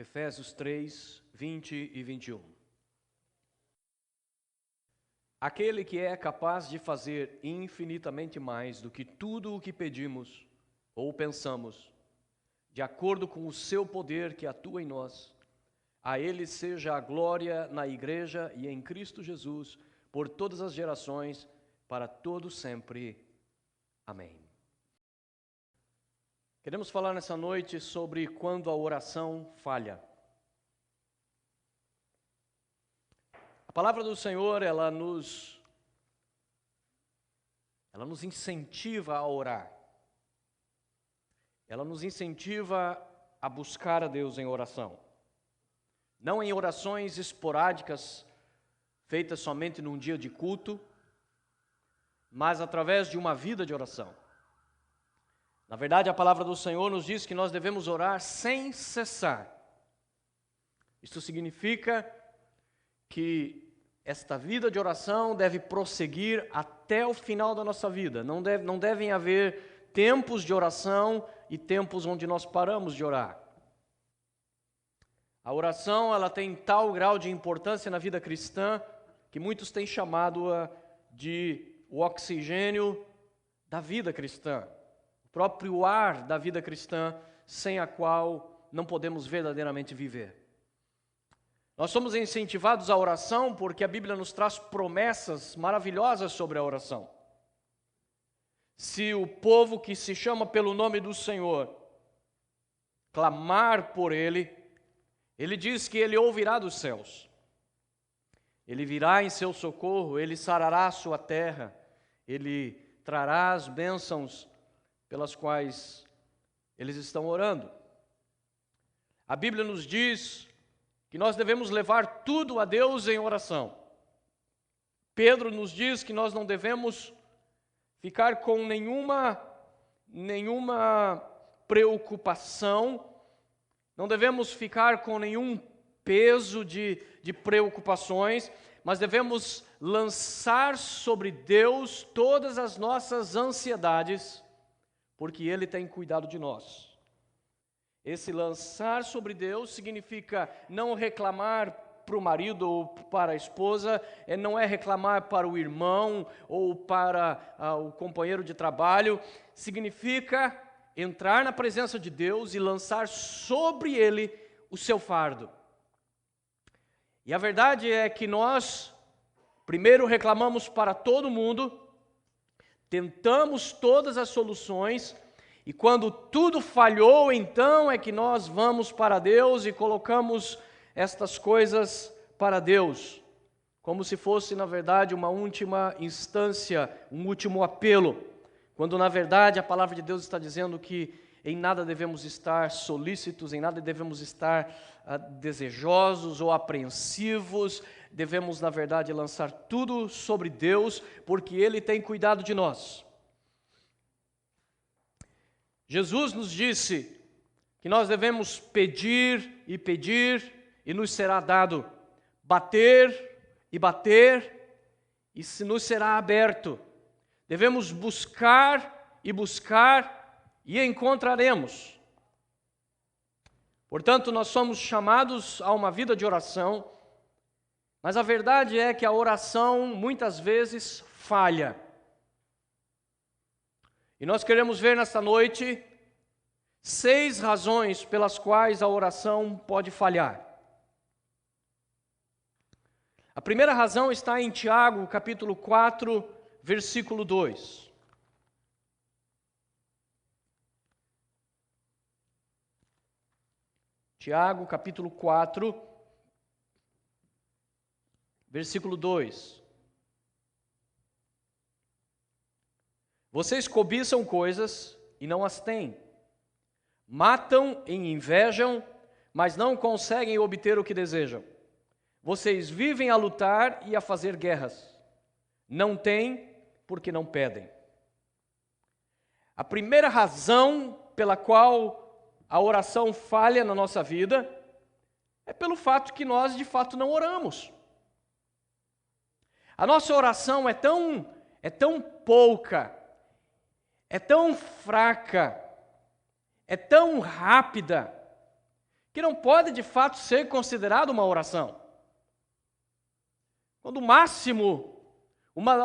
Efésios 3, 20 e 21. Aquele que é capaz de fazer infinitamente mais do que tudo o que pedimos ou pensamos, de acordo com o seu poder que atua em nós, a Ele seja a glória na Igreja e em Cristo Jesus, por todas as gerações, para todo sempre. Amém. Queremos falar nessa noite sobre quando a oração falha. A palavra do Senhor, ela nos incentiva a orar. Ela nos incentiva a buscar a Deus em oração. Não em orações esporádicas, feitas somente num dia de culto, mas através de uma vida de oração. Na verdade, a palavra do Senhor nos diz que nós devemos orar sem cessar. Isto significa que esta vida de oração deve prosseguir até o final da nossa vida. Não devem haver tempos de oração e tempos onde nós paramos de orar. A oração, ela tem tal grau de importância na vida cristã que muitos têm chamado-a de o oxigênio da vida cristã. O próprio ar da vida cristã, sem a qual não podemos verdadeiramente viver. Nós somos incentivados à oração porque a Bíblia nos traz promessas maravilhosas sobre a oração. Se o povo que se chama pelo nome do Senhor clamar por Ele, Ele diz que Ele ouvirá dos céus. Ele virá em seu socorro, Ele sarará a sua terra, Ele trará as bênçãos pelas quais eles estão orando. A Bíblia nos diz que nós devemos levar tudo a Deus em oração. Pedro nos diz que nós não devemos ficar com nenhuma preocupação, não devemos ficar com nenhum peso de preocupações, mas devemos lançar sobre Deus todas as nossas ansiedades, porque Ele tem cuidado de nós. Esse lançar sobre Deus significa não reclamar para o marido ou para a esposa, não é reclamar para o irmão ou para o companheiro de trabalho, significa entrar na presença de Deus e lançar sobre Ele o seu fardo. E a verdade é que nós, primeiro reclamamos para todo mundo, tentamos todas as soluções, e quando tudo falhou, então é que nós vamos para Deus e colocamos estas coisas para Deus, como se fosse, na verdade, uma última instância, um último apelo, quando, na verdade, a palavra de Deus está dizendo que em nada devemos estar solícitos, em nada devemos estar desejosos ou apreensivos, devemos, na verdade, lançar tudo sobre Deus, porque Ele tem cuidado de nós. Jesus nos disse que nós devemos pedir, e nos será dado, bater, e se nos será aberto. Devemos buscar, e encontraremos. Portanto, nós somos chamados a uma vida de oração, mas a verdade é que a oração muitas vezes falha. E nós queremos ver nesta noite 6 razões pelas quais a oração pode falhar. A primeira razão está em Tiago, capítulo 4, versículo 2. Tiago, capítulo 4, versículo 2. Vocês cobiçam coisas e não as têm. Matam e invejam, mas não conseguem obter o que desejam. Vocês vivem a lutar e a fazer guerras. Não têm porque não pedem. A primeira razão pela qual a oração falha na nossa vida é pelo fato que nós, de fato, não oramos. A nossa oração é tão pouca, é tão fraca, é tão rápida, que não pode de fato ser considerado uma oração. Quando o máximo,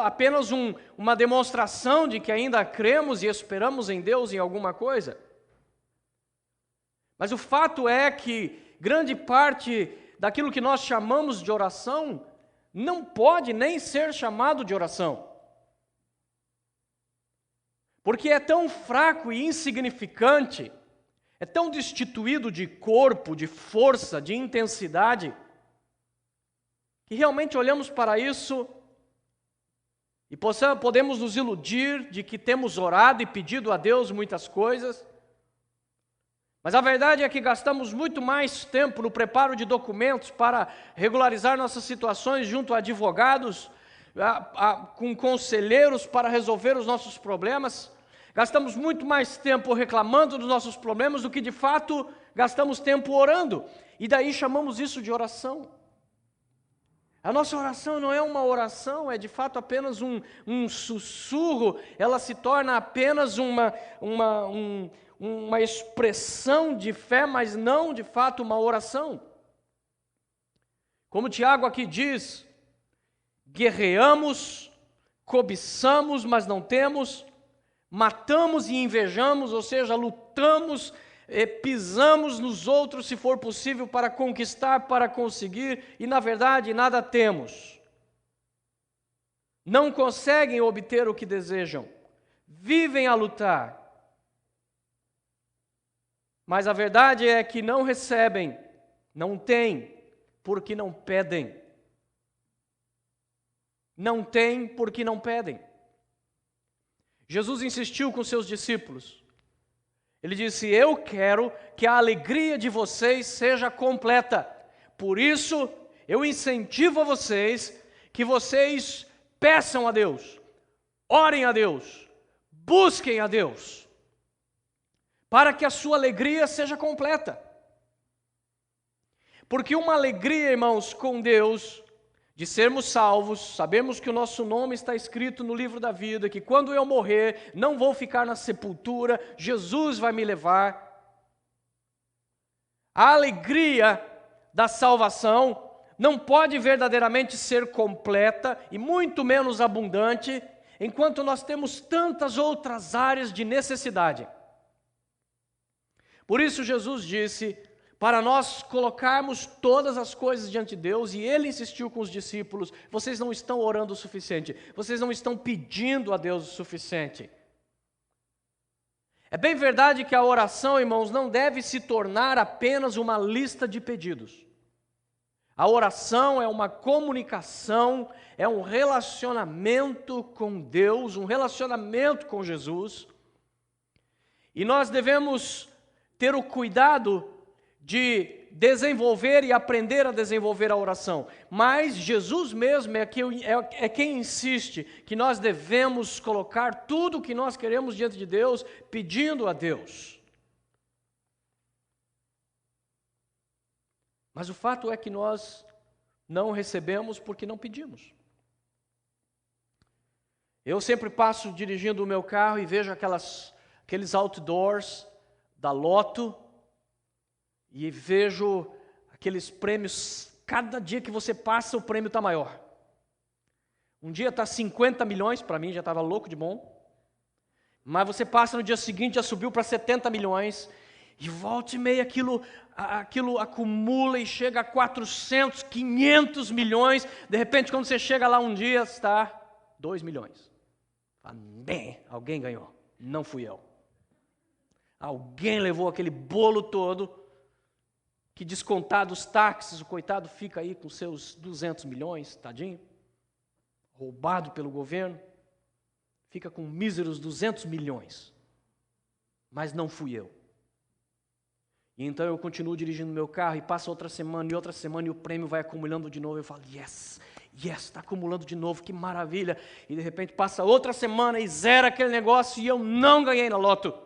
apenas uma demonstração de que ainda cremos e esperamos em Deus em alguma coisa. Mas o fato é que grande parte daquilo que nós chamamos de oração não pode nem ser chamado de oração. Porque é tão fraco e insignificante, é tão destituído de corpo, de força, de intensidade, que realmente olhamos para isso e podemos nos iludir de que temos orado e pedido a Deus muitas coisas, mas a verdade é que gastamos muito mais tempo no preparo de documentos para regularizar nossas situações junto a advogados, com conselheiros para resolver os nossos problemas. Gastamos muito mais tempo reclamando dos nossos problemas do que de fato gastamos tempo orando. E daí chamamos isso de oração. A nossa oração não é uma oração, é de fato apenas um sussurro. Ela se torna apenas uma expressão de fé, mas não de fato uma oração. Como Tiago aqui diz, guerreamos, cobiçamos, mas não temos, matamos e invejamos, ou seja, lutamos, pisamos nos outros se for possível para conquistar, para conseguir, e na verdade nada temos. Não conseguem obter o que desejam, vivem a lutar, mas a verdade é que não recebem, não têm, porque não pedem. Não têm porque não pedem. Jesus insistiu com seus discípulos. Ele disse: eu quero que a alegria de vocês seja completa. Por isso, eu incentivo a vocês que vocês peçam a Deus, orem a Deus, busquem a Deus, para que a sua alegria seja completa. Porque uma alegria, irmãos, com Deus, de sermos salvos, sabemos que o nosso nome está escrito no livro da vida, que quando eu morrer, não vou ficar na sepultura, Jesus vai me levar. A alegria da salvação não pode verdadeiramente ser completa e muito menos abundante, enquanto nós temos tantas outras áreas de necessidade. Por isso Jesus disse, para nós colocarmos todas as coisas diante de Deus, e Ele insistiu com os discípulos, vocês não estão orando o suficiente, vocês não estão pedindo a Deus o suficiente. É bem verdade que a oração, irmãos, não deve se tornar apenas uma lista de pedidos. A oração é uma comunicação, é um relacionamento com Deus, um relacionamento com Jesus, e nós devemos ter o cuidado de desenvolver e aprender a desenvolver a oração. Mas Jesus mesmo é quem insiste que nós devemos colocar tudo o que nós queremos diante de Deus, pedindo a Deus. Mas o fato é que nós não recebemos porque não pedimos. Eu sempre passo dirigindo o meu carro e vejo aqueles outdoors da Loto, e vejo aqueles prêmios, cada dia que você passa o prêmio está maior. Um dia está 50 milhões, para mim já estava louco de bom, mas você passa no dia seguinte, já subiu para 70 milhões, e volta e meia aquilo acumula e chega a 400, 500 milhões, de repente quando você chega lá um dia está 2 milhões. Fala, bem, alguém ganhou, não fui eu. Alguém levou aquele bolo todo, que descontados os táxis, o coitado fica aí com seus 200 milhões, tadinho, roubado pelo governo, fica com míseros 200 milhões, mas não fui eu. E então eu continuo dirigindo meu carro e passa outra semana e o prêmio vai acumulando de novo, eu falo, yes, está acumulando de novo, que maravilha, e de repente passa outra semana e zera aquele negócio e eu não ganhei na loto.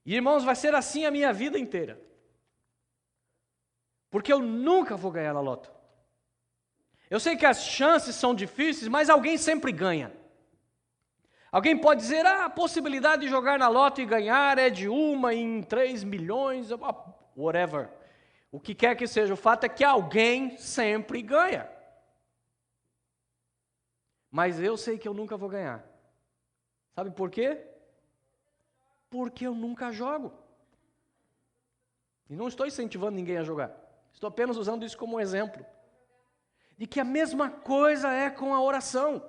E, irmãos, vai ser assim a minha vida inteira. Porque eu nunca vou ganhar na loto. Eu sei que as chances são difíceis, mas alguém sempre ganha. Alguém pode dizer, a possibilidade de jogar na loto e ganhar é de 1 em 3 milhões, whatever. O que quer que seja, o fato é que alguém sempre ganha. Mas eu sei que eu nunca vou ganhar. Sabe por quê? Porque eu nunca jogo. E não estou incentivando ninguém a jogar. Estou apenas usando isso como um exemplo. De que a mesma coisa é com a oração.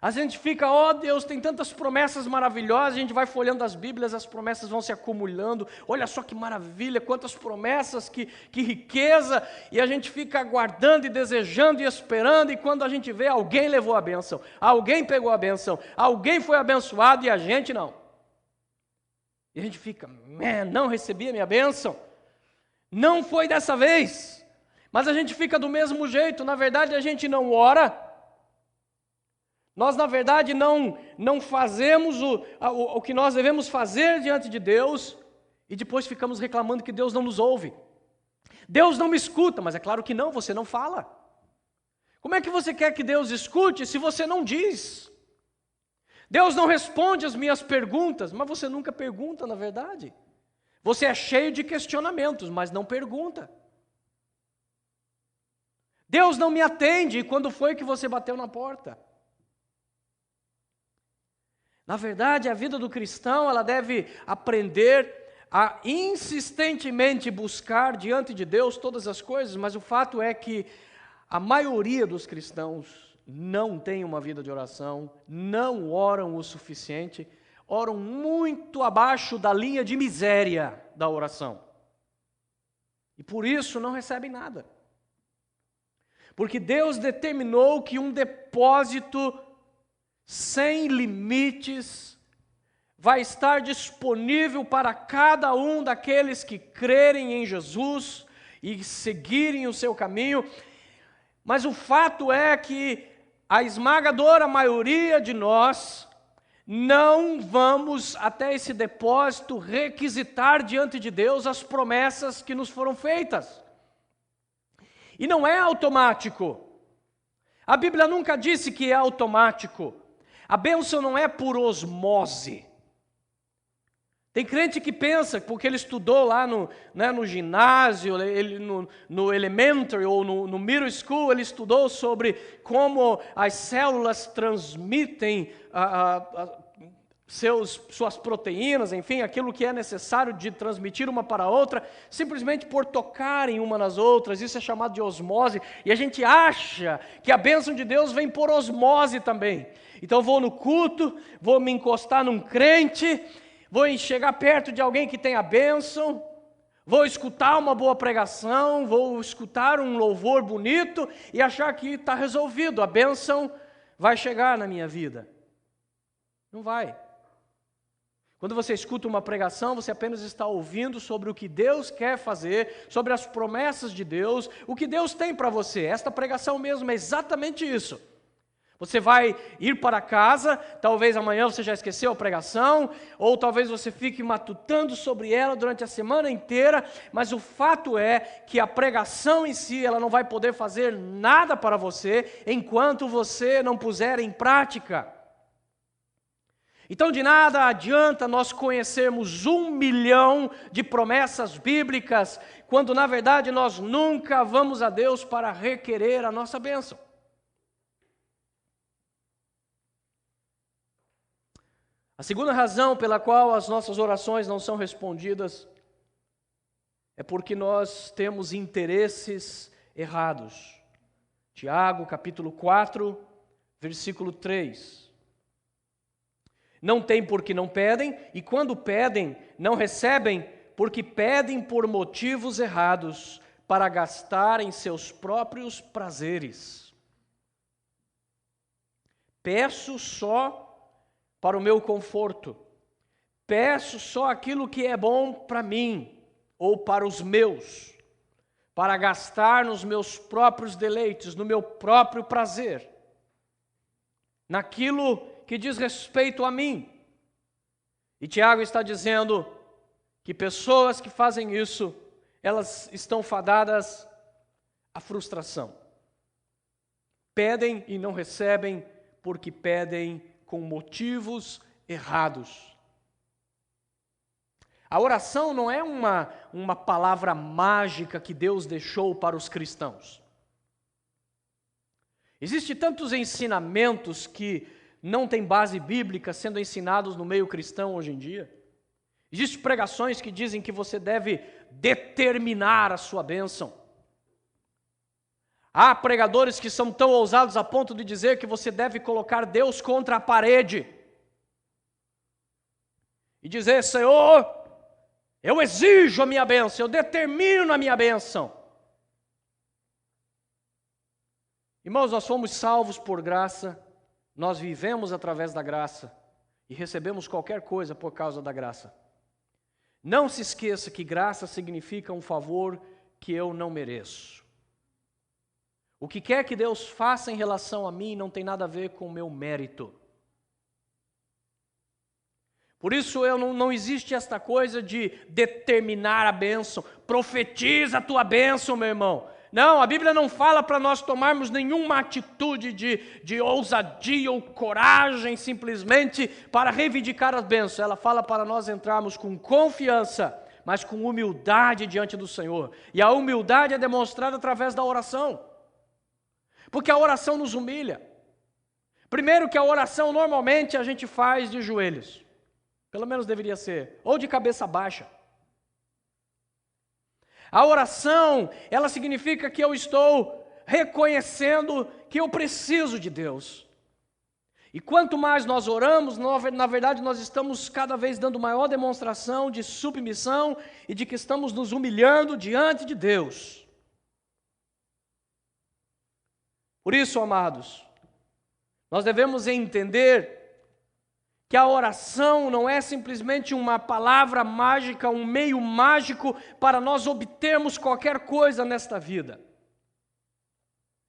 A gente fica, Deus, tem tantas promessas maravilhosas, a gente vai folhando as Bíblias, as promessas vão se acumulando, olha só que maravilha, quantas promessas, que riqueza, e a gente fica aguardando e desejando e esperando, e quando a gente vê, alguém levou a bênção, alguém pegou a bênção, alguém foi abençoado e a gente não. E a gente fica, não recebi a minha bênção, não foi dessa vez, mas a gente fica do mesmo jeito, na verdade a gente não ora. Nós, na verdade, não fazemos o que nós devemos fazer diante de Deus e depois ficamos reclamando que Deus não nos ouve. Deus não me escuta, mas é claro que não, você não fala. Como é que você quer que Deus escute se você não diz? Deus não responde as minhas perguntas, mas você nunca pergunta, na verdade. Você é cheio de questionamentos, mas não pergunta. Deus não me atende, e quando foi que você bateu na porta? Na verdade, a vida do cristão, ela deve aprender a insistentemente buscar diante de Deus todas as coisas, mas o fato é que a maioria dos cristãos não tem uma vida de oração, não oram o suficiente, oram muito abaixo da linha de miséria da oração. E por isso não recebem nada. Porque Deus determinou que um depósito sem limites vai estar disponível para cada um daqueles que crerem em Jesus e seguirem o seu caminho, mas o fato é que a esmagadora maioria de nós não vamos até esse depósito requisitar diante de Deus as promessas que nos foram feitas. E não é automático. A Bíblia nunca disse que é automático. A bênção não é por osmose. Tem crente que pensa, porque ele estudou lá no ginásio, no elementary ou no middle school, ele estudou sobre como as células transmitem suas proteínas, enfim, aquilo que é necessário de transmitir uma para a outra, simplesmente por tocarem uma nas outras, isso é chamado de osmose, e a gente acha que a bênção de Deus vem por osmose também. Então vou no culto, vou me encostar num crente, vou chegar perto de alguém que tem a bênção, vou escutar uma boa pregação, vou escutar um louvor bonito e achar que está resolvido, a bênção vai chegar na minha vida. Não vai. Quando você escuta uma pregação, você apenas está ouvindo sobre o que Deus quer fazer, sobre as promessas de Deus, o que Deus tem para você. Esta pregação mesmo é exatamente isso. Você vai ir para casa, talvez amanhã você já esqueceu a pregação, ou talvez você fique matutando sobre ela durante a semana inteira, mas o fato é que a pregação em si, ela não vai poder fazer nada para você, enquanto você não puser em prática. Então de nada adianta nós conhecermos 1 milhão de promessas bíblicas, quando na verdade nós nunca vamos a Deus para requerer a nossa bênção. A segunda razão pela qual as nossas orações não são respondidas é porque nós temos interesses errados. Tiago, capítulo 4, versículo 3. Não tem porque não pedem, e quando pedem, não recebem, porque pedem por motivos errados, para gastar em seus próprios prazeres. Peço só para o meu conforto. Peço só aquilo que é bom para mim, ou para os meus, para gastar nos meus próprios deleites, no meu próprio prazer, naquilo que diz respeito a mim. E Tiago está dizendo que pessoas que fazem isso, elas estão fadadas à frustração. Pedem e não recebem, porque pedem com motivos errados. A oração não é uma palavra mágica que Deus deixou para os cristãos. Existem tantos ensinamentos que não têm base bíblica sendo ensinados no meio cristão hoje em dia. Existem pregações que dizem que você deve determinar a sua bênção. Há pregadores que são tão ousados a ponto de dizer que você deve colocar Deus contra a parede e dizer: Senhor, eu exijo a minha bênção, eu determino a minha bênção. Irmãos, nós fomos salvos por graça, nós vivemos através da graça e recebemos qualquer coisa por causa da graça. Não se esqueça que graça significa um favor que eu não mereço. O que quer que Deus faça em relação a mim não tem nada a ver com o meu mérito. Por isso não existe esta coisa de determinar a bênção. Profetiza a tua bênção, meu irmão. Não, a Bíblia não fala para nós tomarmos nenhuma atitude de ousadia ou coragem simplesmente para reivindicar as bênçãos. Ela fala para nós entrarmos com confiança, mas com humildade diante do Senhor. E a humildade é demonstrada através da oração. Porque a oração nos humilha. Primeiro que a oração normalmente a gente faz de joelhos. Pelo menos deveria ser. Ou de cabeça baixa. A oração, ela significa que eu estou reconhecendo que eu preciso de Deus. E quanto mais nós oramos, na verdade nós estamos cada vez dando maior demonstração de submissão e de que estamos nos humilhando diante de Deus. Por isso, amados, nós devemos entender que a oração não é simplesmente uma palavra mágica, um meio mágico para nós obtermos qualquer coisa nesta vida.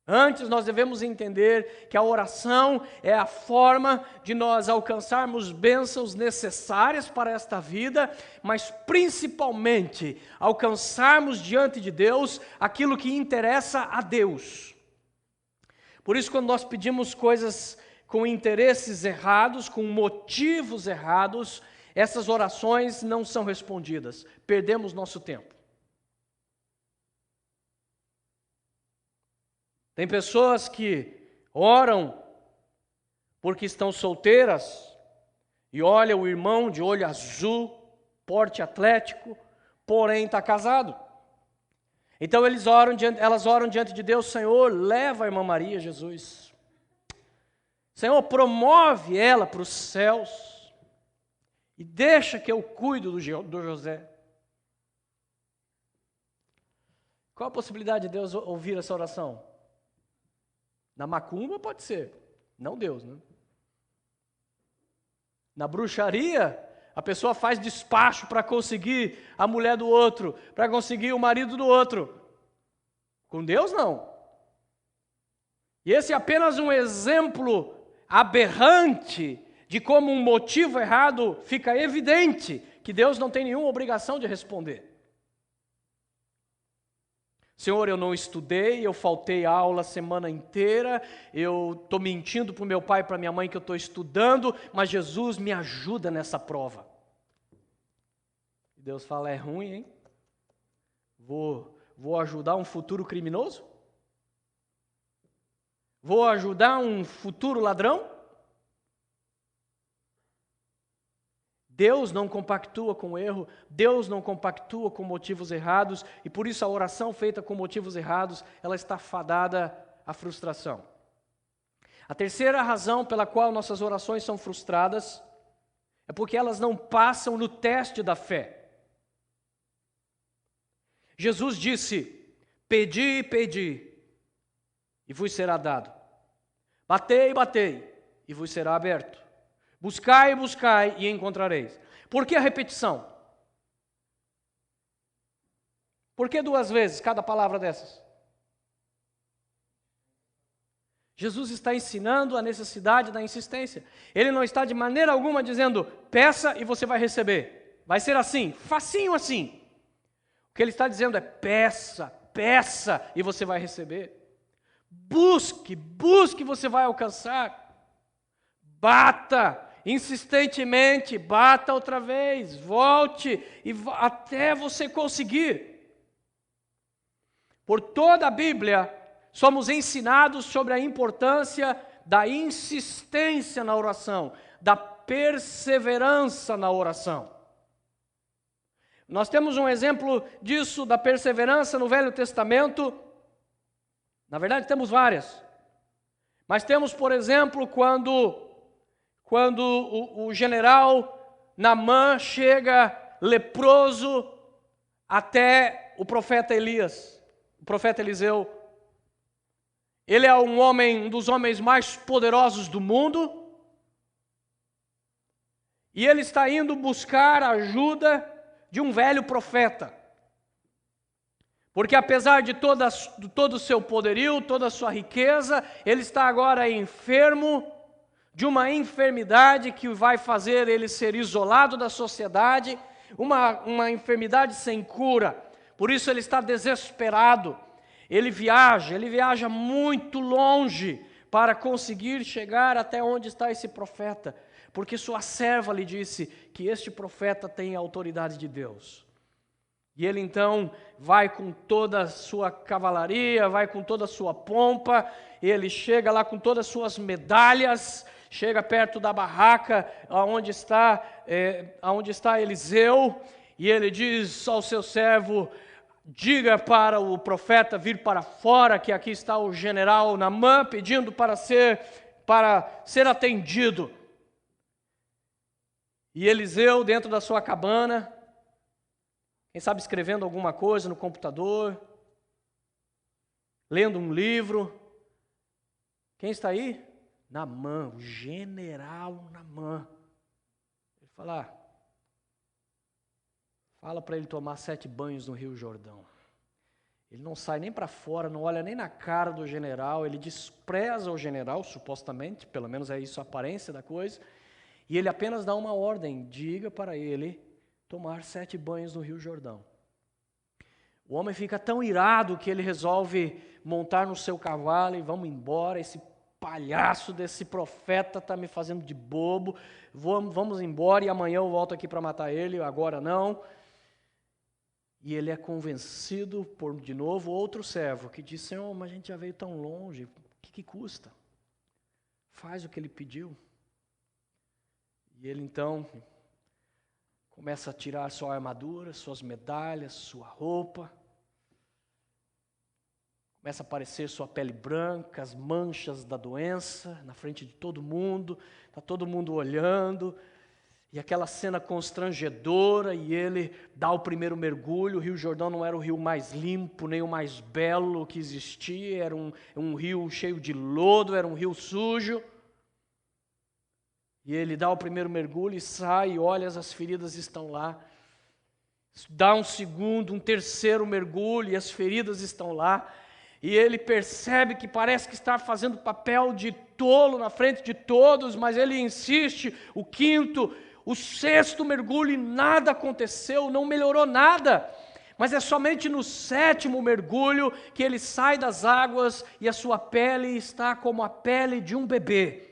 Antes, nós devemos entender que a oração é a forma de nós alcançarmos bênçãos necessárias para esta vida, mas principalmente alcançarmos diante de Deus aquilo que interessa a Deus. Por isso, quando nós pedimos coisas com interesses errados, com motivos errados, essas orações não são respondidas. Perdemos nosso tempo. Tem pessoas que oram porque estão solteiras e olha o irmão de olho azul, porte atlético, porém está casado. Então elas oram diante de Deus: Senhor, leva a irmã Maria, Jesus. Senhor, promove ela para os céus e deixa que eu cuido do José. Qual a possibilidade de Deus ouvir essa oração? Na macumba pode ser, não Deus, né? Na bruxaria, a pessoa faz despacho para conseguir a mulher do outro, para conseguir o marido do outro. Com Deus, não. E esse é apenas um exemplo aberrante de como um motivo errado fica evidente que Deus não tem nenhuma obrigação de responder. Senhor, eu não estudei, eu faltei aula a semana inteira, eu estou mentindo para o meu pai e para minha mãe que eu estou estudando, mas Jesus me ajuda nessa prova. Deus fala: é ruim, hein? Vou ajudar um futuro criminoso? Vou ajudar um futuro ladrão? Deus não compactua com o erro, Deus não compactua com motivos errados, e por isso a oração feita com motivos errados, ela está fadada à frustração. A terceira razão pela qual nossas orações são frustradas é porque elas não passam no teste da fé. Jesus disse: pedi, pedi, e vos será dado. Batei, batei, e vos será aberto. Buscai, buscai, e encontrareis. Por que a repetição? Por que 2 vezes cada palavra dessas? Jesus está ensinando a necessidade da insistência. Ele não está de maneira alguma dizendo: peça e você vai receber. Vai ser assim, facinho assim. O que ele está dizendo é: peça, peça e você vai receber. Busque, busque e você vai alcançar. Bata insistentemente, bata outra vez, volte até você conseguir. Por toda a Bíblia, somos ensinados sobre a importância da insistência na oração, da perseverança na oração. Nós temos um exemplo disso, da perseverança no Velho Testamento. Na verdade, temos várias. Mas temos, por exemplo, quando o general Naamã chega leproso até o profeta Elias, o profeta Eliseu. Ele é um dos homens mais poderosos do mundo, e ele está indo buscar a ajuda de um velho profeta. Porque apesar de todo o seu poderio, toda a sua riqueza, ele está agora enfermo de uma enfermidade que vai fazer ele ser isolado da sociedade, uma enfermidade sem cura. Por isso ele está desesperado. Ele viaja muito longe para conseguir chegar até onde está esse profeta, porque sua serva lhe disse que este profeta tem a autoridade de Deus. E ele então vai com toda a sua cavalaria, vai com toda a sua pompa, ele chega lá com todas as suas medalhas, chega perto da barraca onde está Eliseu, e ele diz ao seu servo: diga para o profeta vir para fora, que aqui está o general Naamã pedindo para ser atendido. E Eliseu, dentro da sua cabana, quem sabe escrevendo alguma coisa no computador, lendo um livro. Quem está aí? Naamã, o general Naamã. Ele fala para ele tomar 7 banhos no Rio Jordão. Ele não sai nem para fora, não olha nem na cara do general, ele despreza o general, supostamente, pelo menos é isso a aparência da coisa, e ele apenas dá uma ordem: diga para ele tomar 7 banhos no Rio Jordão. O homem fica tão irado que ele resolve montar no seu cavalo e vamos embora. Esse palhaço desse profeta está me fazendo de bobo, vamos embora e amanhã eu volto aqui para matar ele, agora não. E ele é convencido por, de novo, outro servo que diz: Senhor, mas a gente já veio tão longe, o que custa? Faz o que ele pediu. E ele então começa a tirar sua armadura, suas medalhas, sua roupa. Começa a aparecer sua pele branca, as manchas da doença na frente de todo mundo. Está todo mundo olhando. E aquela cena constrangedora, e ele dá o primeiro mergulho. O Rio Jordão não era o rio mais limpo, nem o mais belo que existia. Era um rio cheio de lodo, era um rio sujo. E ele dá o primeiro mergulho e sai, e olha, as feridas estão lá. Dá um segundo, um terceiro mergulho, e as feridas estão lá. E ele percebe que parece que está fazendo papel de tolo na frente de todos, mas ele insiste. O quinto, o sexto mergulho, e nada aconteceu, não melhorou nada. Mas é somente no 7º mergulho que ele sai das águas e a sua pele está como a pele de um bebê.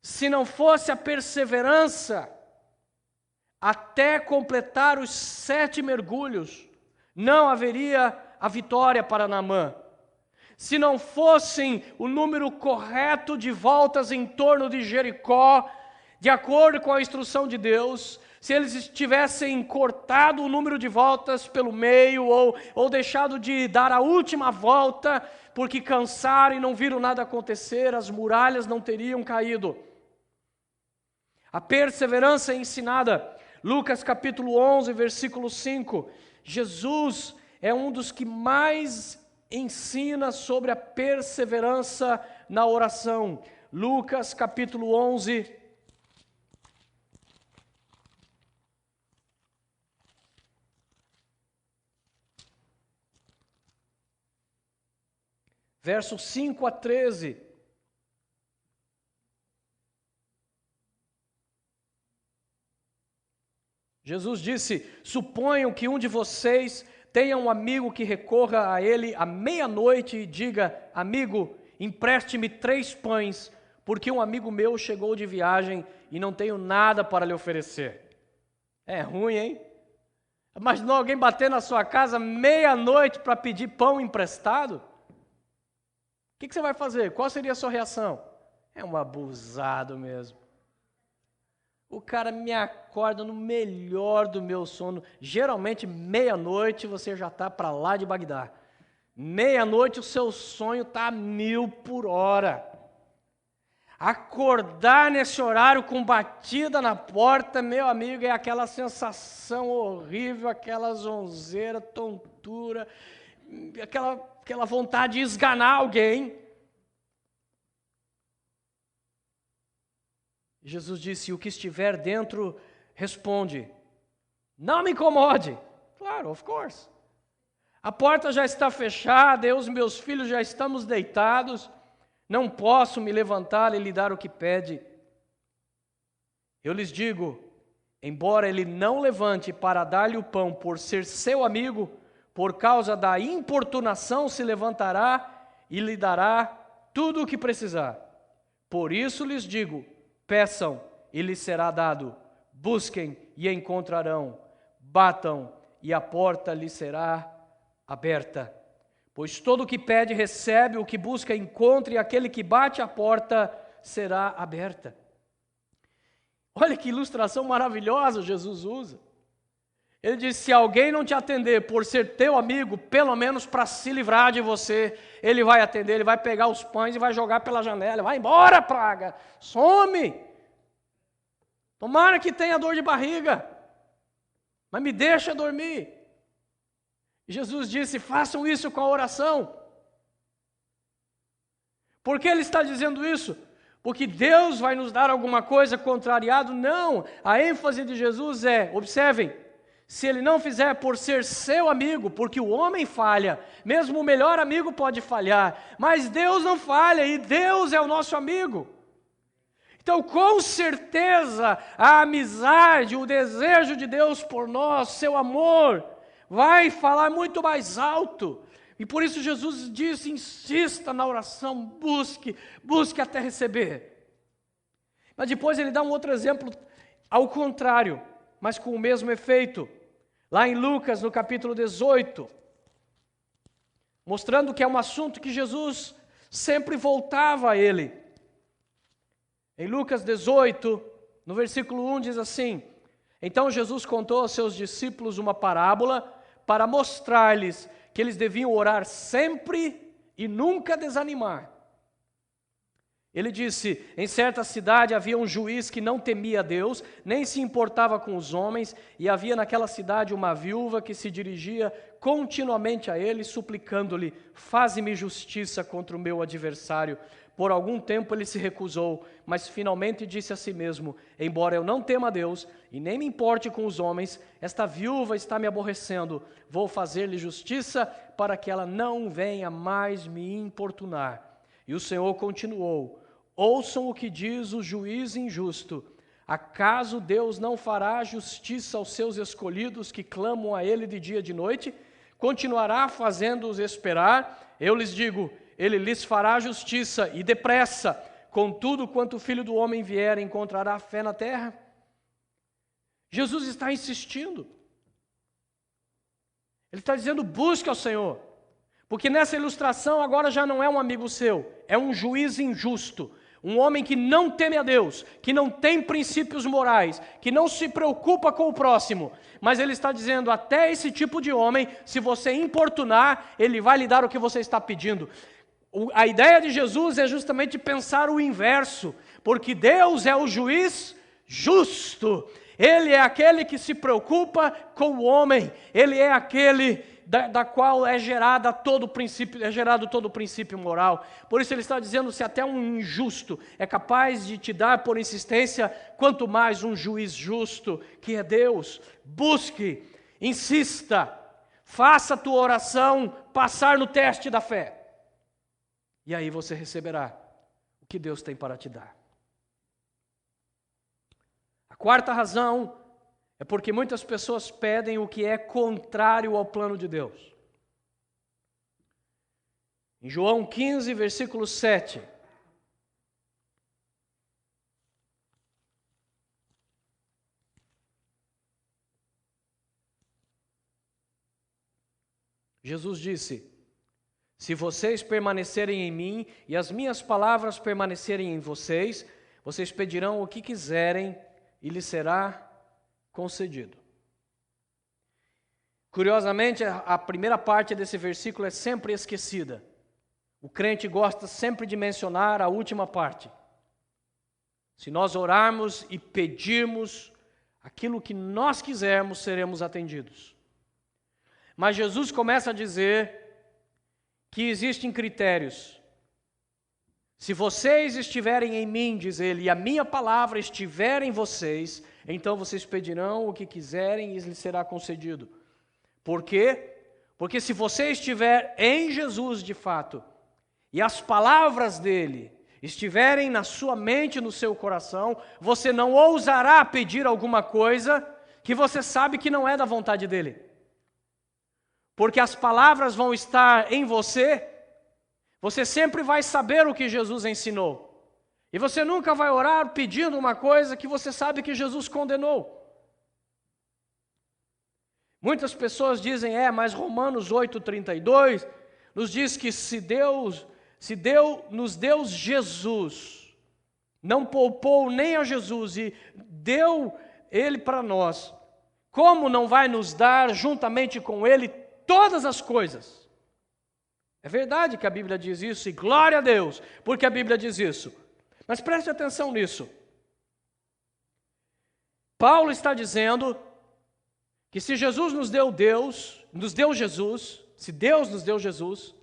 Se não fosse a perseverança até completar os 7 mergulhos, não haveria a vitória para Naamã. Se não fossem o número correto de voltas em torno de Jericó, de acordo com a instrução de Deus, se eles tivessem cortado o número de voltas pelo meio, ou deixado de dar a última volta, porque cansaram e não viram nada acontecer, as muralhas não teriam caído. A perseverança é ensinada. Lucas capítulo 11, versículo 5. Jesus é um dos que mais ensina sobre a perseverança na oração. Lucas capítulo 11, versos 5 a 13. Jesus disse: suponham que um de vocês tenha um amigo que recorra a ele à meia-noite e diga: amigo, empreste-me 3 pães, porque um amigo meu chegou de viagem e não tenho nada para lhe oferecer. É ruim, hein? Imaginou alguém bater na sua casa meia-noite para pedir pão emprestado? O que você vai fazer? Qual seria a sua reação? É um abusado mesmo. O cara me acorda no melhor do meu sono. Geralmente, meia-noite, você já está para lá de Bagdá. Meia-noite, o seu sonho está a 1000 por hora. Acordar nesse horário com batida na porta, meu amigo, é aquela sensação horrível, aquela zonzeira, tontura, aquela vontade de esganar alguém. Jesus disse: o que estiver dentro, responde, não me incomode. Claro, of course. A porta já está fechada, eu e os meus filhos já estamos deitados, não posso me levantar e lhe dar o que pede. Eu lhes digo, embora ele não levante para dar-lhe o pão por ser seu amigo, por causa da importunação se levantará e lhe dará tudo o que precisar. Por isso lhes digo, peçam e lhes será dado, busquem e encontrarão, batam e a porta lhes será aberta. Pois todo o que pede recebe, o que busca encontra, e aquele que bate a porta será aberta. Olha que ilustração maravilhosa Jesus usa. Ele diz, se alguém não te atender por ser teu amigo, pelo menos para se livrar de você, ele vai atender, ele vai pegar os pães e vai jogar pela janela. Vai embora, praga, some. Tomara que tenha dor de barriga, mas me deixa dormir. Jesus disse, façam isso com a oração. Por que ele está dizendo isso? Porque Deus vai nos dar alguma coisa contrariado? Não, a ênfase de Jesus é, observem, se ele não fizer por ser seu amigo, porque o homem falha, mesmo o melhor amigo pode falhar, mas Deus não falha e Deus é o nosso amigo. Então, com certeza, a amizade, o desejo de Deus por nós, seu amor, vai falar muito mais alto. E por isso Jesus disse, insista na oração, busque até receber. Mas depois ele dá um outro exemplo, ao contrário, mas com o mesmo efeito. Lá em Lucas, no capítulo 18, mostrando que é um assunto que Jesus sempre voltava a ele. Em Lucas 18, no versículo 1 diz assim, então Jesus contou aos seus discípulos uma parábola para mostrar-lhes que eles deviam orar sempre e nunca desanimar. Ele disse, em certa cidade havia um juiz que não temia Deus, nem se importava com os homens, e havia naquela cidade uma viúva que se dirigia continuamente a ele, suplicando-lhe, faze-me justiça contra o meu adversário. Por algum tempo ele se recusou, mas finalmente disse a si mesmo, embora eu não tema a Deus e nem me importe com os homens, esta viúva está me aborrecendo, vou fazer-lhe justiça para que ela não venha mais me importunar. E o Senhor continuou, ouçam o que diz o juiz injusto, acaso Deus não fará justiça aos seus escolhidos que clamam a Ele de dia e de noite? Continuará fazendo-os esperar? Eu lhes digo, Ele lhes fará justiça e depressa, contudo, quanto o Filho do Homem vier, encontrará fé na terra? Jesus está insistindo. Ele está dizendo, busque ao Senhor. Porque nessa ilustração agora já não é um amigo seu, é um juiz injusto. Um homem que não teme a Deus, que não tem princípios morais, que não se preocupa com o próximo. Mas ele está dizendo, até esse tipo de homem, se você importunar, ele vai lhe dar o que você está pedindo. A ideia de Jesus é justamente pensar o inverso, porque Deus é o juiz justo. Ele é aquele que se preocupa com o homem, ele é aquele da qual é gerado todo o princípio moral. Por isso ele está dizendo, se até um injusto é capaz de te dar por insistência, quanto mais um juiz justo, que é Deus. Busque, insista, faça a tua oração passar no teste da fé. E aí você receberá o que Deus tem para te dar. A quarta razão é porque muitas pessoas pedem o que é contrário ao plano de Deus. Em João 15, versículo 7, Jesus disse: se vocês permanecerem em mim e as minhas palavras permanecerem em vocês, vocês pedirão o que quiserem e lhes será concedido. Curiosamente, a primeira parte desse versículo é sempre esquecida. O crente gosta sempre de mencionar a última parte. Se nós orarmos e pedirmos aquilo que nós quisermos, seremos atendidos. Mas Jesus começa a dizer que existem critérios. Se vocês estiverem em mim, diz ele, e a minha palavra estiver em vocês, então vocês pedirão o que quiserem e lhes será concedido. Por quê? Porque se você estiver em Jesus de fato, e as palavras dele estiverem na sua mente e no seu coração, você não ousará pedir alguma coisa que você sabe que não é da vontade dele. Porque as palavras vão estar em você, você sempre vai saber o que Jesus ensinou. E você nunca vai orar pedindo uma coisa que você sabe que Jesus condenou. Muitas pessoas dizem, mas Romanos 8,32 nos diz que se Deus nos deu Jesus, não poupou nem a Jesus e deu Ele para nós, como não vai nos dar juntamente com Ele todas as coisas? É verdade que a Bíblia diz isso, e glória a Deus, porque a Bíblia diz isso. Mas preste atenção nisso. Paulo está dizendo que se Jesus nos deu Jesus, se Deus nos deu Jesus,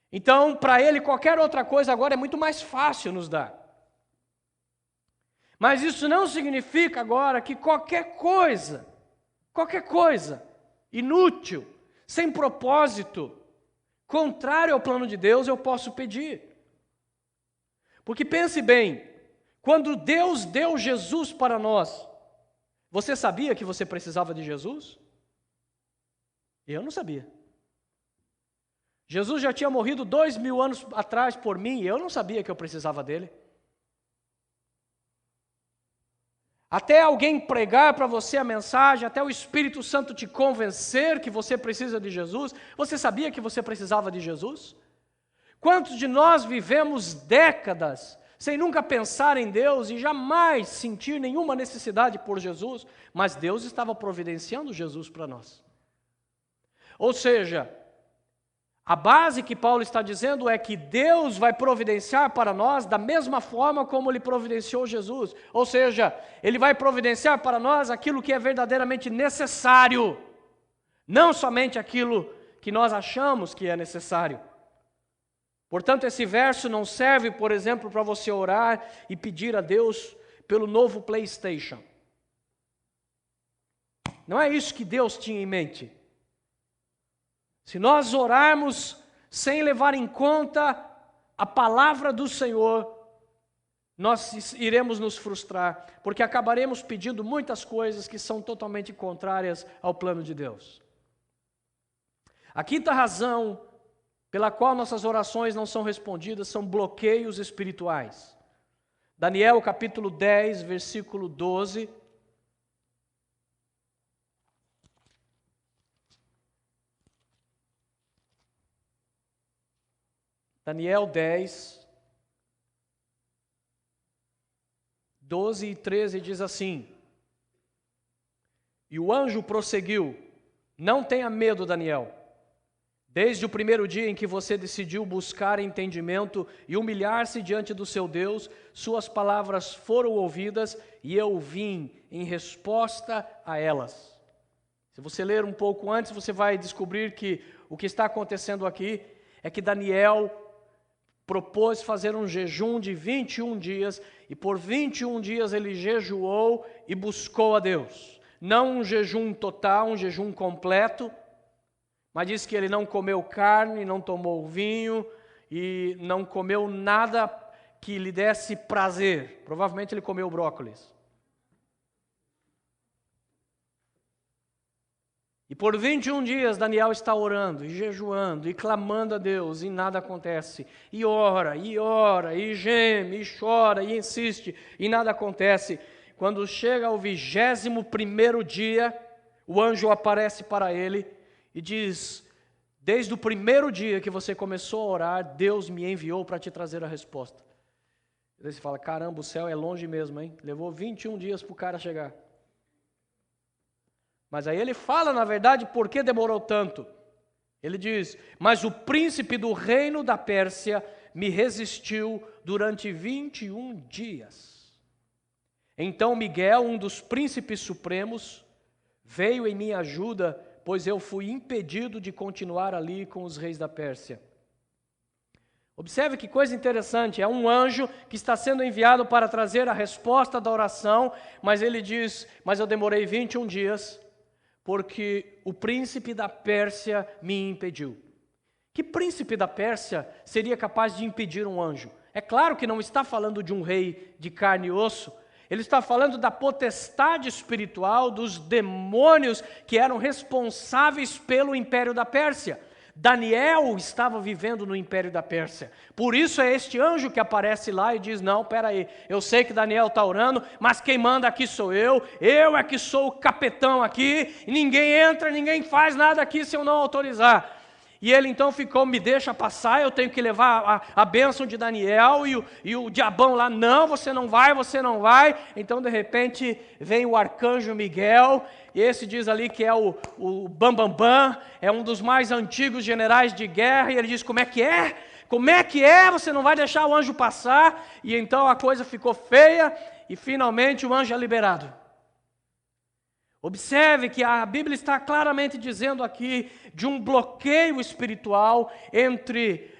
então para Ele qualquer outra coisa agora é muito mais fácil nos dar. Mas isso não significa agora que qualquer coisa inútil, sem propósito, contrário ao plano de Deus, eu posso pedir. Porque pense bem, quando Deus deu Jesus para nós, você sabia que você precisava de Jesus? Eu não sabia. Jesus já tinha morrido 2000 anos atrás por mim, e eu não sabia que eu precisava dele. Até alguém pregar para você a mensagem, até o Espírito Santo te convencer que você precisa de Jesus, você sabia que você precisava de Jesus? Quantos de nós vivemos décadas sem nunca pensar em Deus e jamais sentir nenhuma necessidade por Jesus, mas Deus estava providenciando Jesus para nós. Ou seja, a base que Paulo está dizendo é que Deus vai providenciar para nós da mesma forma como Ele providenciou Jesus. Ou seja, Ele vai providenciar para nós aquilo que é verdadeiramente necessário, não somente aquilo que nós achamos que é necessário. Portanto, esse verso não serve, por exemplo, para você orar e pedir a Deus pelo novo PlayStation. Não é isso que Deus tinha em mente. Se nós orarmos sem levar em conta a palavra do Senhor, nós iremos nos frustrar, porque acabaremos pedindo muitas coisas que são totalmente contrárias ao plano de Deus. A quinta razão pela qual nossas orações não são respondidas são bloqueios espirituais. Daniel capítulo 10, versículo 12. Daniel 10, 12 e 13 diz assim: e o anjo prosseguiu: não tenha medo, Daniel. Desde o primeiro dia em que você decidiu buscar entendimento e humilhar-se diante do seu Deus, suas palavras foram ouvidas e eu vim em resposta a elas. Se você ler um pouco antes, você vai descobrir que o que está acontecendo aqui é que Daniel propôs fazer um jejum de 21 dias, e por 21 dias ele jejuou e buscou a Deus. Não um jejum total, um jejum completo, mas diz que ele não comeu carne, não tomou vinho, e não comeu nada que lhe desse prazer. Provavelmente ele comeu brócolis. E por 21 dias Daniel está orando e jejuando e clamando a Deus e nada acontece. E ora, e geme, e chora, e insiste e nada acontece. Quando chega ao 21º dia, o anjo aparece para ele e diz: Desde o primeiro dia que você começou a orar, Deus me enviou para te trazer a resposta. Aí você fala, caramba, o céu é longe mesmo, hein? Levou 21 dias para o cara chegar. Mas aí ele fala, na verdade, por que demorou tanto. Ele diz, mas o príncipe do reino da Pérsia me resistiu durante 21 dias. Então Miguel, um dos príncipes supremos, veio em minha ajuda, pois eu fui impedido de continuar ali com os reis da Pérsia. Observe que coisa interessante, é um anjo que está sendo enviado para trazer a resposta da oração, mas ele diz, mas eu demorei 21 dias, porque o príncipe da Pérsia me impediu. Que príncipe da Pérsia seria capaz de impedir um anjo? É claro que não está falando de um rei de carne e osso, ele está falando da potestade espiritual dos demônios que eram responsáveis pelo império da Pérsia. Daniel estava vivendo no império da Pérsia. Por isso é este anjo que aparece lá e diz, não, peraí, eu sei que Daniel está orando, mas quem manda aqui sou eu é que sou o capitão aqui, e ninguém entra, ninguém faz nada aqui se eu não autorizar. E ele então ficou, me deixa passar, eu tenho que levar a bênção de Daniel, e o diabão lá, não, você não vai. Então de repente vem o arcanjo Miguel, e esse diz ali que é o Bambambam, é um dos mais antigos generais de guerra, e ele diz, como é que é? Como é que é? Você não vai deixar o anjo passar? E então a coisa ficou feia, e finalmente o anjo é liberado. Observe que a Bíblia está claramente dizendo aqui de um bloqueio espiritual entre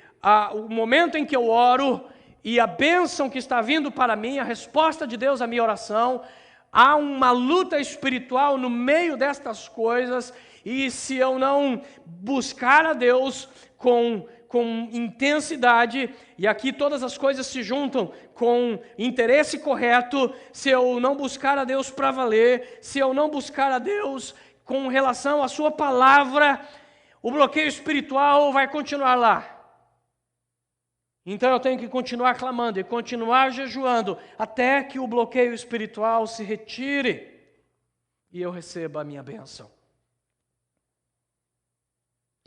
o momento em que eu oro e a bênção que está vindo para mim, a resposta de Deus à minha oração. Há uma luta espiritual no meio destas coisas, e se eu não buscar a Deus com intensidade, e aqui todas as coisas se juntam com interesse correto, se eu não buscar a Deus para valer, se eu não buscar a Deus com relação à sua palavra, o bloqueio espiritual vai continuar lá. Então eu tenho que continuar clamando e continuar jejuando, até que o bloqueio espiritual se retire e eu receba a minha bênção.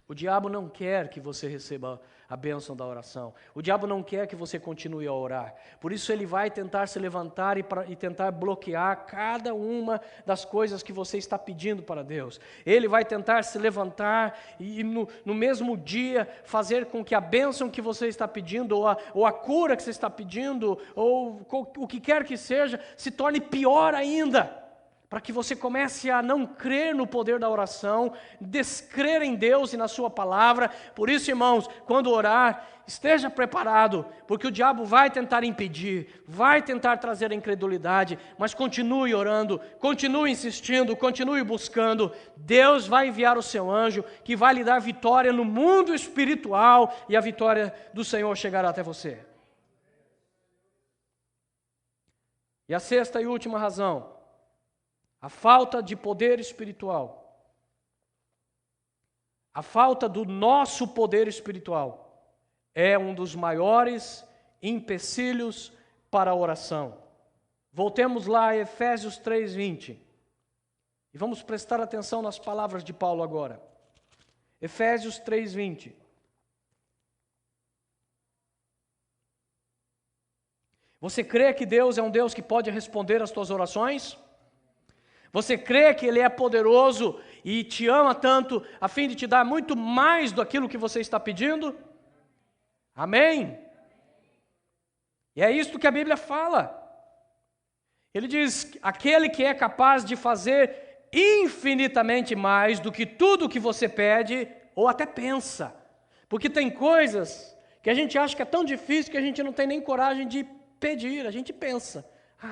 O diabo não quer que você receba a bênção da oração. O diabo não quer que você continue a orar. Por isso ele vai tentar se levantar e tentar bloquear cada uma das coisas que você está pedindo para Deus. Ele vai tentar se levantar e no mesmo dia fazer com que a bênção que você está pedindo, ou a cura que você está pedindo, ou o que quer que seja, se torne pior ainda. Para que você comece a não crer no poder da oração, descrer em Deus e na sua palavra. Por isso, irmãos, quando orar, esteja preparado, porque o diabo vai tentar impedir, vai tentar trazer a incredulidade, mas continue orando, continue insistindo, continue buscando. Deus vai enviar o seu anjo, que vai lhe dar vitória no mundo espiritual, e a vitória do Senhor chegará até você. E a sexta e última razão, a falta de poder espiritual, a falta do nosso poder espiritual é um dos maiores empecilhos para a oração. Voltemos lá a Efésios 3:20 e vamos prestar atenção nas palavras de Paulo agora. Efésios 3:20. Você crê que Deus é um Deus que pode responder às tuas orações? Você crê que Ele é poderoso e te ama tanto a fim de te dar muito mais do aquilo que você está pedindo? Amém? E é isto que a Bíblia fala. Ele diz, aquele que é capaz de fazer infinitamente mais do que tudo que você pede ou até pensa. Porque tem coisas que a gente acha que é tão difícil que a gente não tem nem coragem de pedir. A gente pensa,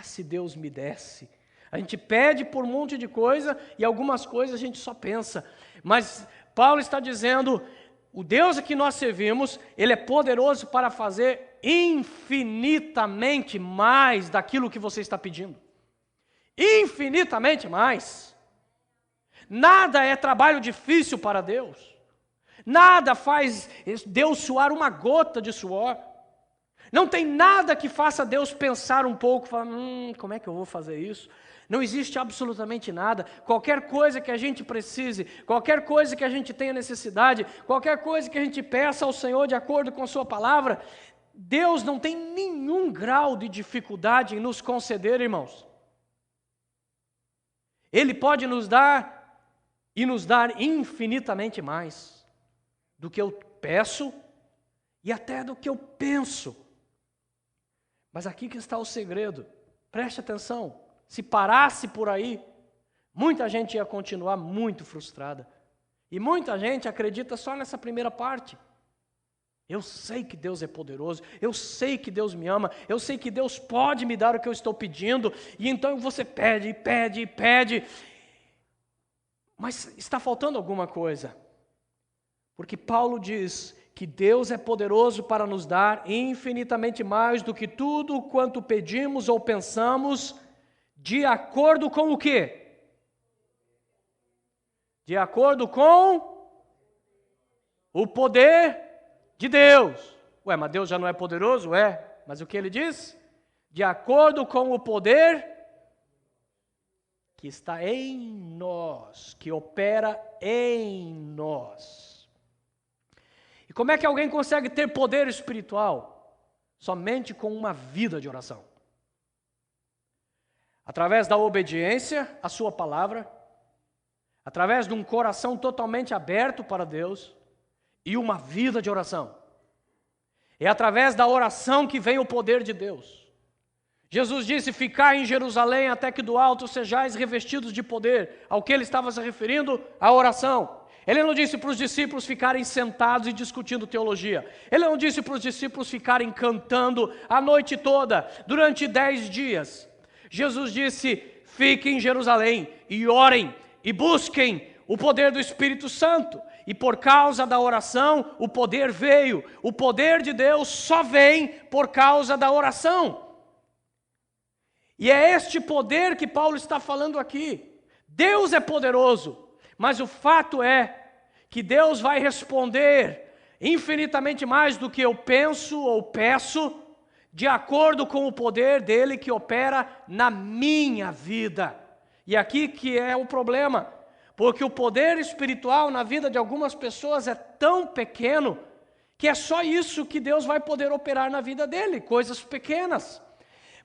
se Deus me desse. A gente pede por um monte de coisa e algumas coisas a gente só pensa. Mas Paulo está dizendo, o Deus a que nós servimos, Ele é poderoso para fazer infinitamente mais daquilo que você está pedindo. Infinitamente mais. Nada é trabalho difícil para Deus. Nada faz Deus suar uma gota de suor. Não tem nada que faça Deus pensar um pouco, falar, como é que eu vou fazer isso? Não existe absolutamente nada. Qualquer coisa que a gente precise, qualquer coisa que a gente tenha necessidade, qualquer coisa que a gente peça ao Senhor de acordo com a sua palavra, Deus não tem nenhum grau de dificuldade em nos conceder, irmãos. Ele pode nos dar e nos dar infinitamente mais do que eu peço e até do que eu penso. Mas aqui que está o segredo. Preste atenção. Se parasse por aí, muita gente ia continuar muito frustrada. E muita gente acredita só nessa primeira parte. Eu sei que Deus é poderoso, eu sei que Deus me ama, eu sei que Deus pode me dar o que eu estou pedindo, e então você pede, pede, pede. Mas está faltando alguma coisa. Porque Paulo diz que Deus é poderoso para nos dar infinitamente mais do que tudo quanto pedimos ou pensamos, de acordo com o quê? De acordo com o poder de Deus. Ué, mas Deus já não é poderoso? É. Mas o que ele diz? De acordo com o poder que está em nós, que opera em nós. E como é que alguém consegue ter poder espiritual? Somente com uma vida de oração. Através da obediência à sua palavra, através de um coração totalmente aberto para Deus e uma vida de oração. É através da oração que vem o poder de Deus. Jesus disse: ficai em Jerusalém até que do alto sejais revestidos de poder. Ao que ele estava se referindo? À oração. Ele não disse para os discípulos ficarem sentados e discutindo teologia. Ele não disse para os discípulos ficarem cantando a noite toda, durante 10 dias. Jesus disse: fiquem em Jerusalém e orem e busquem o poder do Espírito Santo. E por causa da oração, o poder veio. O poder de Deus só vem por causa da oração. E é este poder que Paulo está falando aqui. Deus é poderoso, mas o fato é que Deus vai responder infinitamente mais do que eu penso ou peço, de acordo com o poder dele que opera na minha vida. E aqui que é o problema, porque o poder espiritual na vida de algumas pessoas é tão pequeno, que é só isso que Deus vai poder operar na vida dele, coisas pequenas.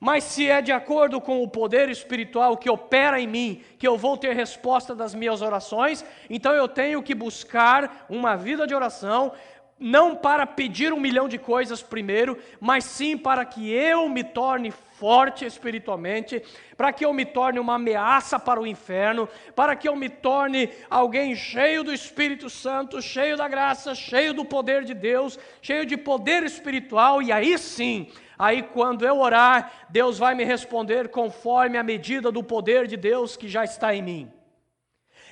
Mas se é de acordo com o poder espiritual que opera em mim, que eu vou ter resposta das minhas orações, então eu tenho que buscar uma vida de oração, não para pedir 1 milhão de coisas primeiro, mas sim para que eu me torne forte espiritualmente, para que eu me torne uma ameaça para o inferno, para que eu me torne alguém cheio do Espírito Santo, cheio da graça, cheio do poder de Deus, cheio de poder espiritual, e aí sim, aí quando eu orar, Deus vai me responder conforme a medida do poder de Deus que já está em mim.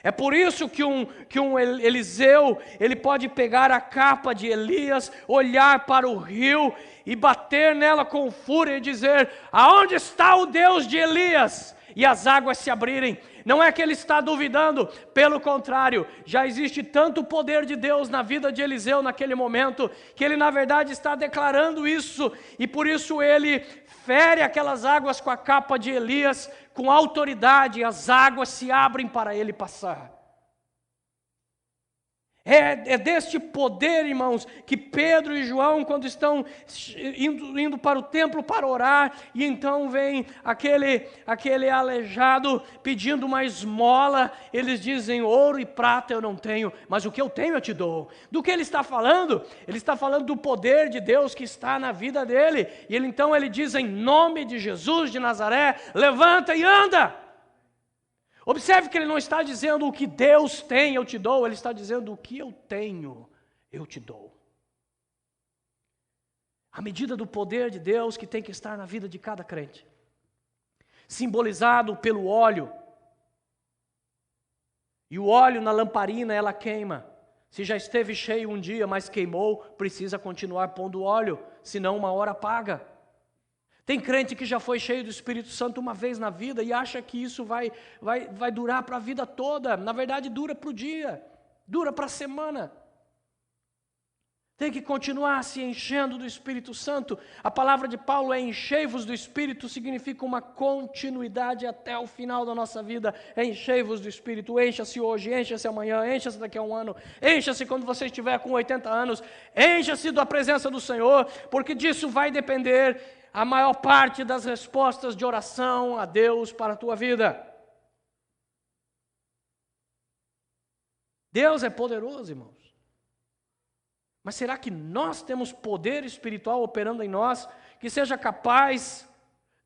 É por isso que um Eliseu, ele pode pegar a capa de Elias, olhar para o rio e bater nela com fúria e dizer: aonde está o Deus de Elias? E as águas se abrirem. Não é que ele está duvidando, pelo contrário, já existe tanto poder de Deus na vida de Eliseu naquele momento, que ele na verdade está declarando isso, e por isso ele fere aquelas águas com a capa de Elias, com autoridade, e as águas se abrem para ele passar. É deste poder, irmãos, que Pedro e João, quando estão indo para o templo para orar, e então vem aquele aleijado pedindo uma esmola, eles dizem: ouro e prata eu não tenho, mas o que eu tenho eu te dou. Do que ele está falando? Ele está falando do poder de Deus que está na vida dele, e então ele diz: em nome de Jesus de Nazaré, levanta e anda. Observe que ele não está dizendo o que Deus tem, eu te dou, ele está dizendo o que eu tenho, eu te dou. A medida do poder de Deus que tem que estar na vida de cada crente, simbolizado pelo óleo. E o óleo na lamparina, ela queima. Se já esteve cheio um dia, mas queimou, precisa continuar pondo óleo, senão uma hora apaga. Tem crente que já foi cheio do Espírito Santo uma vez na vida e acha que isso vai durar para a vida toda. Na verdade, dura para o dia, dura para a semana. Tem que continuar se enchendo do Espírito Santo. A palavra de Paulo é enchei-vos do Espírito, significa uma continuidade até o final da nossa vida. Enchei-vos do Espírito, encha-se hoje, encha-se amanhã, encha-se daqui a um ano, encha-se quando você estiver com 80 anos, encha-se da presença do Senhor, porque disso vai depender a maior parte das respostas de oração a Deus para a tua vida. Deus é poderoso, irmãos. Mas será que nós temos poder espiritual operando em nós que seja capaz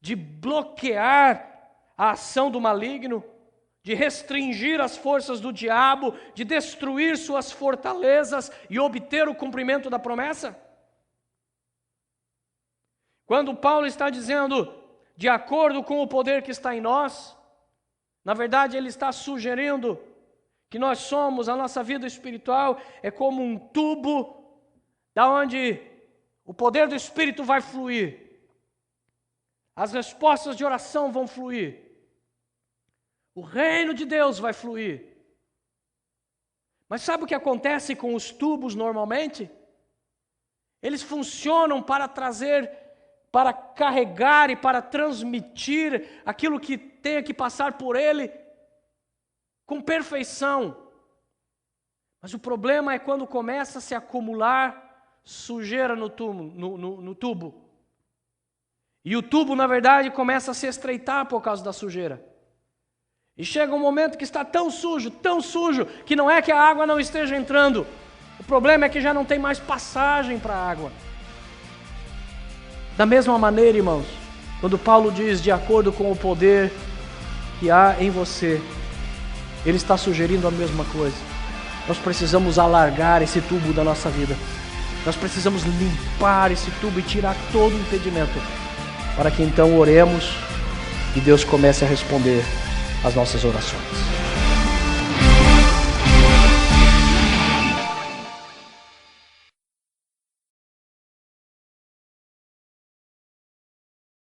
de bloquear a ação do maligno, de restringir as forças do diabo, de destruir suas fortalezas e obter o cumprimento da promessa? Quando Paulo está dizendo, de acordo com o poder que está em nós, na verdade ele está sugerindo que nós somos, a nossa vida espiritual é como um tubo da onde o poder do Espírito vai fluir. As respostas de oração vão fluir. O reino de Deus vai fluir. Mas sabe o que acontece com os tubos normalmente? Eles funcionam para trazer, para carregar e para transmitir aquilo que tenha que passar por ele com perfeição. Mas o problema é quando começa a se acumular sujeira no tubo. E o tubo, na verdade, começa a se estreitar por causa da sujeira. E chega um momento que está tão sujo, que não é que a água não esteja entrando. O problema é que já não tem mais passagem para a água. Da mesma maneira, irmãos, quando Paulo diz, de acordo com o poder que há em você, ele está sugerindo a mesma coisa. Nós precisamos alargar esse tubo da nossa vida. Nós precisamos limpar esse tubo e tirar todo o impedimento, para que então oremos e Deus comece a responder às nossas orações.